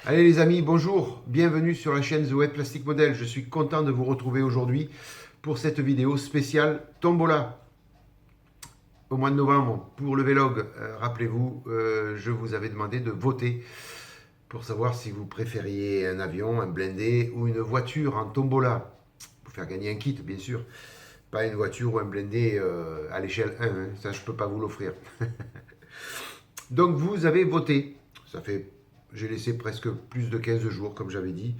Allez les amis, bonjour, bienvenue sur la chaîne The Web Plastic Model. Je suis content de vous retrouver aujourd'hui pour cette vidéo spéciale Tombola. Au mois de novembre, pour le Vlog, rappelez-vous, je vous avais demandé de voter pour savoir si vous préfériez un avion, un blindé ou une voiture en Tombola. Pour faire gagner un kit, bien sûr. Pas une voiture ou un blindé à l'échelle 1, hein. Ça je ne peux pas vous l'offrir. Donc vous avez voté. Ça fait, j'ai laissé presque plus de 15 jours, comme j'avais dit.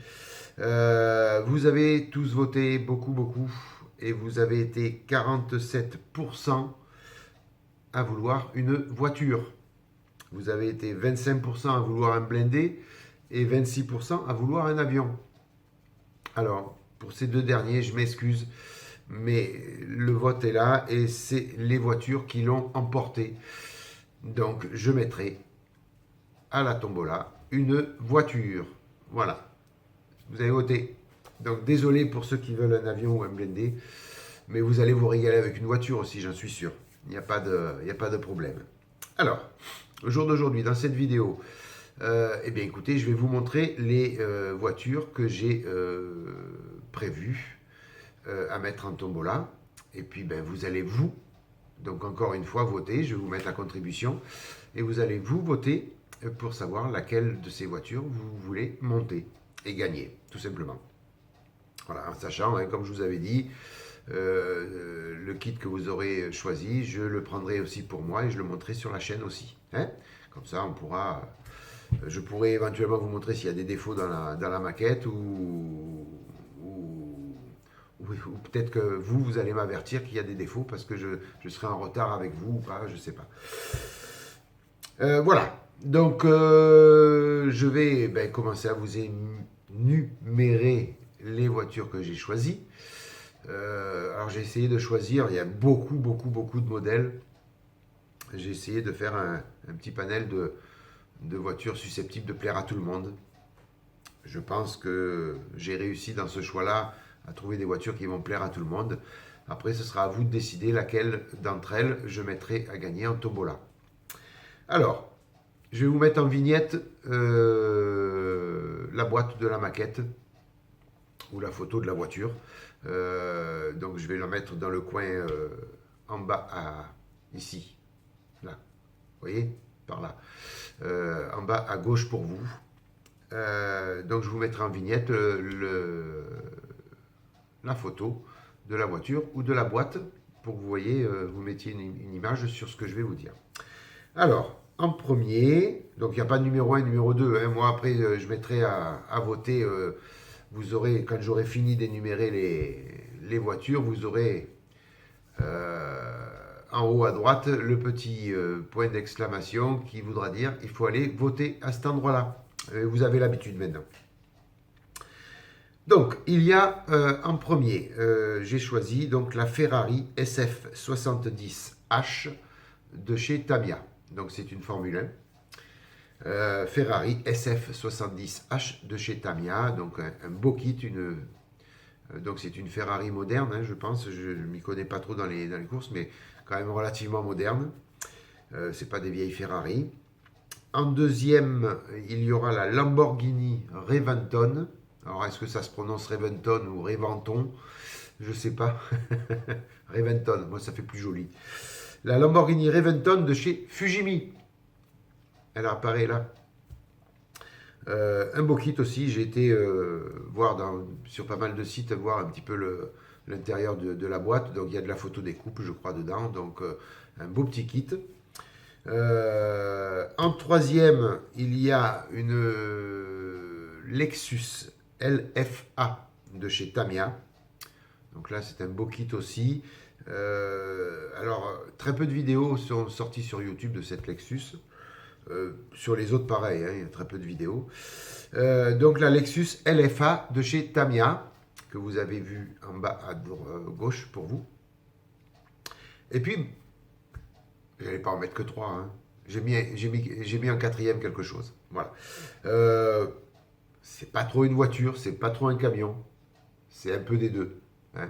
Vous avez tous voté, beaucoup, et vous avez été 47% à vouloir une voiture. Vous avez été 25% à vouloir un blindé et 26% à vouloir un avion. Alors, pour ces deux derniers, je m'excuse, mais le vote est là et c'est les voitures qui l'ont emporté. Donc, je mettrai à la tombola une voiture. Voilà, vous avez voté. Donc, désolé pour ceux qui veulent un avion ou un blindé, mais vous allez vous régaler avec une voiture aussi, j'en suis sûr. Il n'y a pas de problème. Alors, au jour d'aujourd'hui, dans cette vidéo, eh bien écoutez, je vais vous montrer les voitures que j'ai prévues à mettre en tombola. Et puis, ben, vous allez donc encore une fois, voter. Je vais vous mettre la contribution. Et vous allez voter pour savoir laquelle de ces voitures vous voulez monter et gagner, tout simplement. Voilà, en sachant, hein, comme je vous avais dit, le kit que vous aurez choisi, je le prendrai aussi pour moi et je le montrerai sur la chaîne aussi. Hein. Comme ça, je pourrais éventuellement vous montrer s'il y a des défauts dans la maquette ou peut-être que vous allez m'avertir qu'il y a des défauts parce que je serai en retard avec vous ou pas, je ne sais pas. Voilà. Donc, je vais commencer à vous énumérer les voitures que j'ai choisies. Alors j'ai essayé de choisir, il y a beaucoup de modèles. J'ai essayé de faire un petit panel de voitures susceptibles de plaire à tout le monde. Je pense que j'ai réussi dans ce choix-là à trouver des voitures qui vont plaire à tout le monde. Après, ce sera à vous de décider laquelle d'entre elles je mettrai à gagner en tombola. Alors, je vais vous mettre en vignette la boîte de la maquette ou la photo de la voiture. Donc je vais la mettre dans le coin en bas, ici, là, vous voyez, par là, en bas à gauche pour vous. Donc je vous mettrai en vignette la photo de la voiture ou de la boîte pour que vous voyez, vous mettiez une image sur ce que je vais vous dire. Alors, en premier, donc il n'y a pas de numéro 1, numéro 2. Hein. Moi, après, je mettrai à voter. Vous aurez, quand j'aurai fini d'énumérer les voitures, vous aurez en haut à droite le petit point d'exclamation qui voudra dire il faut aller voter à cet endroit-là. Vous avez l'habitude maintenant. Donc, il y a en premier, j'ai choisi donc la Ferrari SF70H de chez Tamiya. Donc, c'est une Formule 1. Ferrari SF70H de chez Tamiya. Donc, un beau kit, donc c'est une Ferrari moderne, hein, je pense. Je ne m'y connais pas trop dans les courses, mais quand même relativement moderne. C'est pas des vieilles Ferrari. En deuxième, il y aura la Lamborghini Reventon. Alors, est-ce que ça se prononce Reventon ou Reventon? Je ne sais pas. Reventon, moi ça fait plus joli. La Lamborghini Reventon de chez Fujimi. Elle apparaît là. Un beau kit aussi. J'ai été voir sur pas mal de sites, voir un petit peu l'intérieur de la boîte. Donc il y a de la photo des coupes, je crois, dedans. Donc un beau petit kit. En troisième, il y a une Lexus LFA de chez Tamiya. Donc là, c'est un beau kit aussi. Alors, très peu de vidéos sont sorties sur YouTube de cette Lexus. Sur les autres, pareil, hein, il y a très peu de vidéos. Donc la Lexus LFA de chez Tamiya, que vous avez vu en bas à gauche pour vous. Et puis, je n'allais pas en mettre que 3. Hein. J'ai mis en quatrième quelque chose. Voilà. C'est pas trop une voiture, c'est pas trop un camion. C'est un peu des deux. Hein.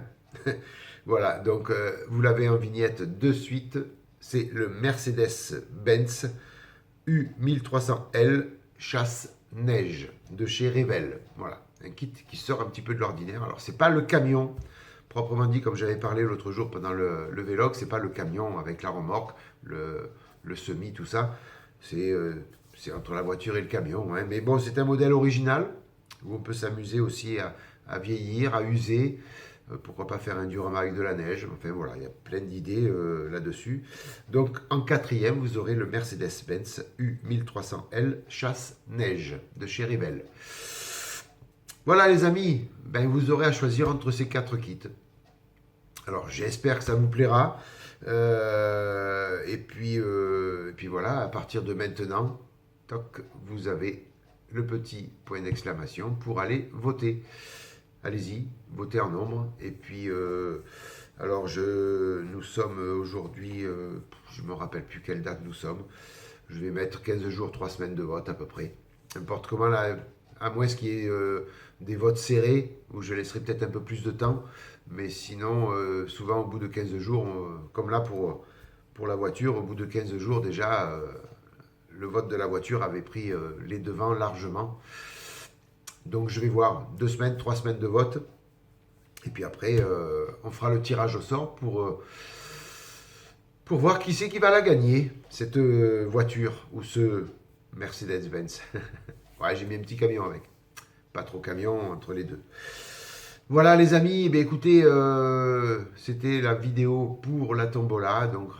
Voilà, donc vous l'avez en vignette de suite. C'est le Mercedes-Benz U1300L chasse neige de chez Revell. Voilà, un kit qui sort un petit peu de l'ordinaire. Alors, c'est pas le camion, proprement dit, comme j'avais parlé l'autre jour pendant le vlog, c'est pas le camion avec la remorque, le semi, tout ça. C'est entre la voiture et le camion. Hein. Mais bon, c'est un modèle original où on peut s'amuser aussi à vieillir, à user. Pourquoi pas faire un diorama avec de la neige. Enfin voilà, il y a plein d'idées là-dessus. Donc en quatrième, vous aurez le Mercedes-Benz U1300L chasse-neige de chez Revell. Voilà les amis, ben, vous aurez à choisir entre ces 4 kits. Alors j'espère que ça vous plaira. Et puis voilà, à partir de maintenant, toc, vous avez le petit point d'exclamation pour aller voter. Allez-y, votez en nombre. Et puis, alors nous sommes aujourd'hui, je ne me rappelle plus quelle date nous sommes. Je vais mettre 15 jours, 3 semaines de vote à peu près. N'importe comment, là, à moins qu'il y ait des votes serrés, où je laisserai peut-être un peu plus de temps. Mais sinon, souvent au bout de 15 jours, comme là pour la voiture, au bout de 15 jours déjà, le vote de la voiture avait pris les devants largement. Donc je vais voir 2 semaines, 3 semaines de vote. Et puis après, on fera le tirage au sort pour voir qui c'est qui va la gagner, cette voiture ou ce Mercedes-Benz. Ouais, j'ai mis un petit camion avec. Pas trop camion entre les deux. Voilà les amis, eh écoutez, c'était la vidéo pour la tombola. Donc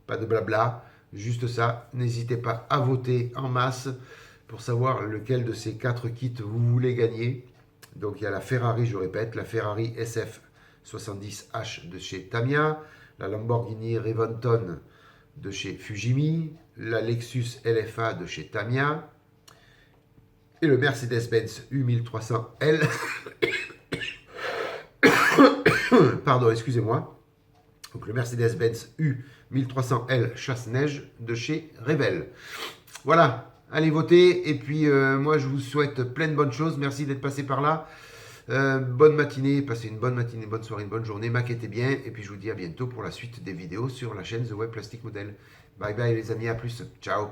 pas de blabla, juste ça. N'hésitez pas à voter en masse pour savoir lequel de ces 4 kits vous voulez gagner. Donc il y a la Ferrari, je répète, la Ferrari SF70H de chez Tamiya, la Lamborghini Reventon de chez Fujimi, la Lexus LFA de chez Tamiya et le Mercedes-Benz U1300L. Pardon, excusez-moi. Donc le Mercedes-Benz U1300L chasse-neige de chez Revell. Voilà. Allez voter et puis moi je vous souhaite plein de bonnes choses. Merci d'être passé par là. Bonne matinée, passez une bonne matinée, bonne soirée, une bonne journée. Maquettez bien et puis je vous dis à bientôt pour la suite des vidéos sur la chaîne The Web Plastic Model. Bye bye les amis, à plus. Ciao.